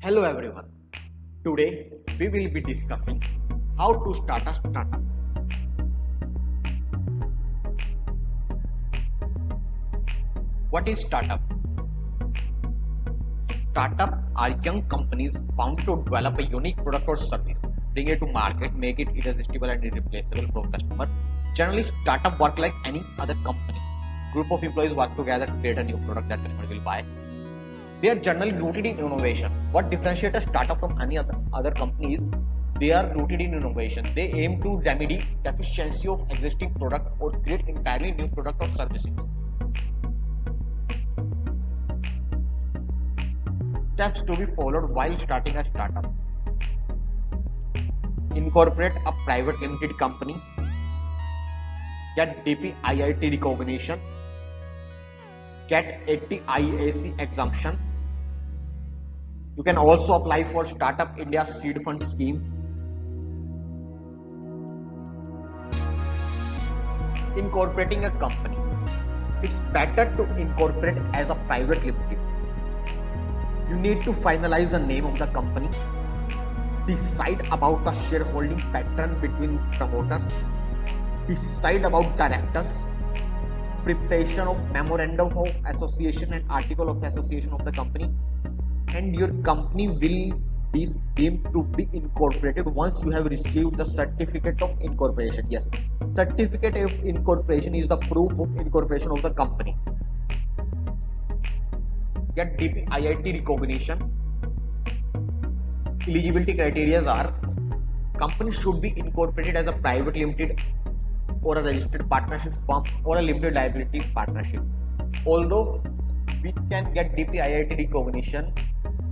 Hello everyone. Today we will be discussing how to start a startup. What is startup? Startup are young companies founded to develop a unique product or service, bring it to market, make it irresistible and irreplaceable for customer. Generally, startup work like any other company. Group of employees work together to create a new product that customer will buy. They are generally rooted in innovation. What differentiates a startup from any other companies? They are rooted in innovation. They aim to remedy deficiency of existing product or create entirely new product or services. Steps to be followed while starting a startup. Incorporate a private limited company. Get DPIIT recognition. Get 80 IAC exemption. You can also apply for Startup India Seed Fund scheme. Incorporating a company. It's better to incorporate as a private limited. You need to finalize the name of the company, decide about the shareholding pattern between promoters, decide about directors, preparation of memorandum of association and article of association of the company, and your company will be deemed to be incorporated once you have received the certificate of incorporation. Yes, certificate of incorporation is the proof of incorporation of the company. Get DPIIT recognition. Eligibility criteria are: company should be incorporated as a private limited or a registered partnership firm or a limited liability partnership. Although we can get DPIIT recognition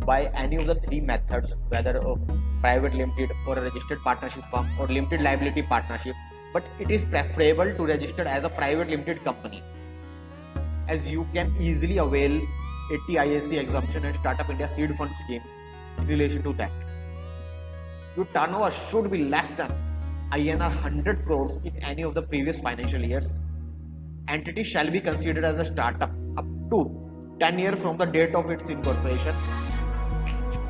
by any of the three methods, whether a private limited or a registered partnership firm or limited liability partnership, but it is preferable to register as a private limited company, as you can easily avail 80 IAC exemption and Startup India Seed Fund scheme in relation to that. Your turnover should be less than INR 100 crores in any of the previous financial years. Entity shall be considered as a startup up to 10 years from the date of its incorporation.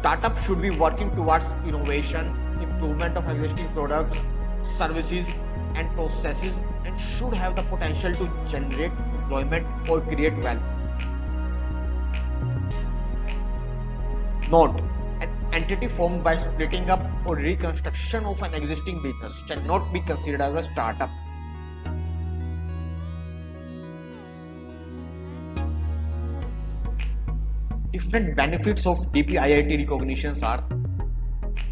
Startup should be working towards innovation, improvement of existing products, services and processes, and should have the potential to generate employment or create wealth. Note: an entity formed by splitting up or reconstruction of an existing business shall not be considered as a startup. Different benefits of DPIIT recognitions are: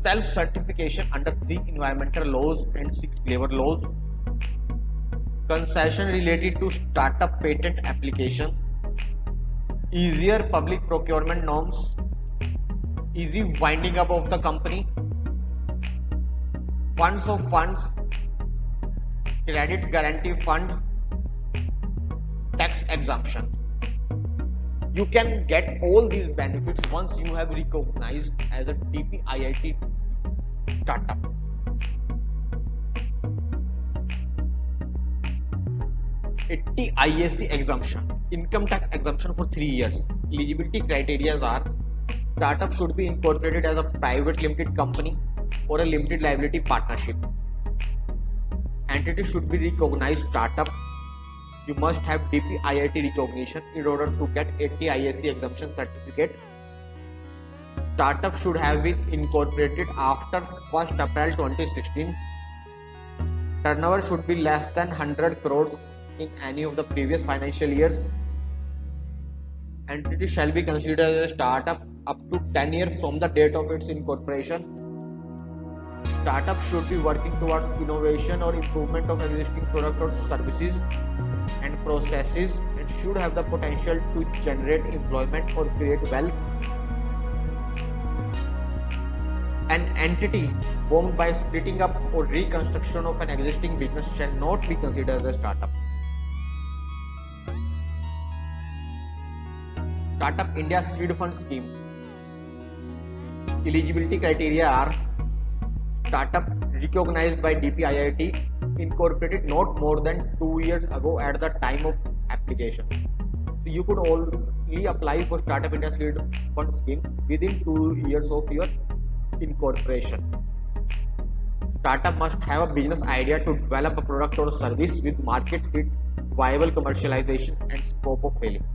self-certification under 3 environmental laws and 6 labor laws, concession related to startup patent application, easier public procurement norms, easy winding up of the company, funds of funds, credit guarantee fund, tax exemption. You can get all these benefits once you have recognized as a DPIIT startup. IAC exemption, income tax exemption for 3 years. Eligibility criteria are: startup should be incorporated as a private limited company or a limited liability partnership. Entity should be recognized startup. You must have DPIIT recognition in order to get 80 IAC exemption certificate. Startup should have been incorporated after 1st April 2016. Turnover should be less than 100 crores in any of the previous financial years. Entity shall be considered as a startup up to 10 years from the date of its incorporation. Startup should be working towards innovation or improvement of existing product or services and processes, and should have the potential to generate employment or create wealth. An entity formed by splitting up or reconstruction of an existing business shall not be considered as a startup. Startup India Seed Fund scheme. Eligibility criteria are: startup recognized by DPIIT, incorporated not more than 2 years ago at the time of application. you could only apply for Startup India Seed Fund scheme within 2 years of your incorporation. Startup must have a business idea to develop a product or service with market fit, viable commercialization, and scope of failing.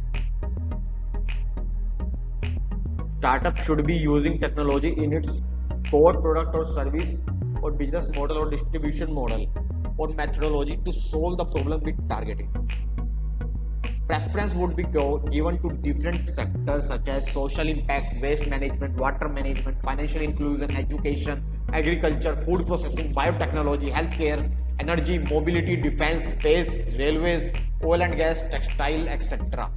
Startup should be using technology in its core product or service or business model or distribution model or methodology to solve the problem with targeting. Preference would be given to different sectors such as social impact, waste management, water management, financial inclusion, education, agriculture, food processing, biotechnology, healthcare, energy, mobility, defense, space, railways, oil and gas, textile, etc.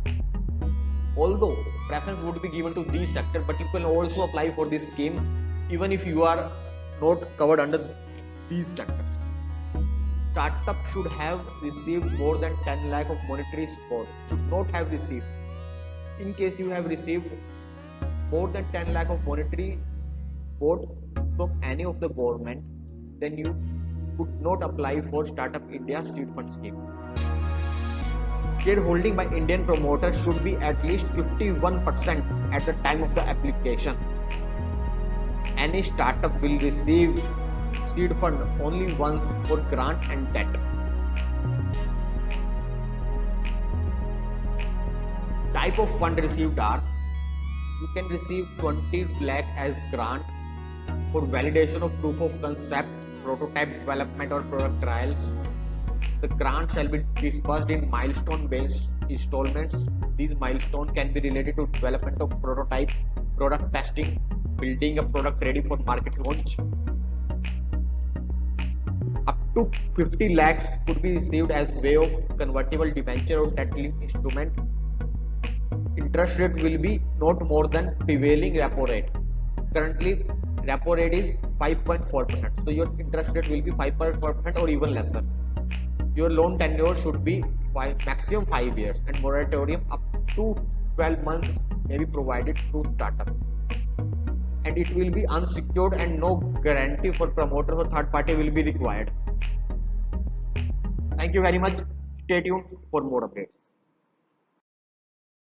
Although preference would be given to these sectors, but you can also apply for this scheme even if you are not covered under these sectors. Startup should have received more than 10 lakh of monetary support. Should not have received. In case you have received more than 10 lakh of monetary support from any of the government, then you could not apply for Startup India Seed Fund scheme. Shareholding by Indian promoters should be at least 51% at the time of the application. Any startup will receive seed fund only once for grant and debt. Type of fund received are: you can receive 20 lakh as grant for validation of proof of concept, prototype development or product trials. The grant shall be disbursed in milestone-based installments. These milestones can be related to development of prototype, product testing, building a product ready for market launch. Up to 50 lakh could be received as way of convertible debenture or debt-linked instrument. Interest rate will be not more than prevailing repo rate. Currently, repo rate is 5.4%. So your interest rate will be 5.4% or even lesser. Your loan tenure should be maximum 5 years, and moratorium up to 12 months may be provided to startup. And it will be unsecured and no guarantee for promoters or third party will be required. Thank you very much. Stay tuned for more updates.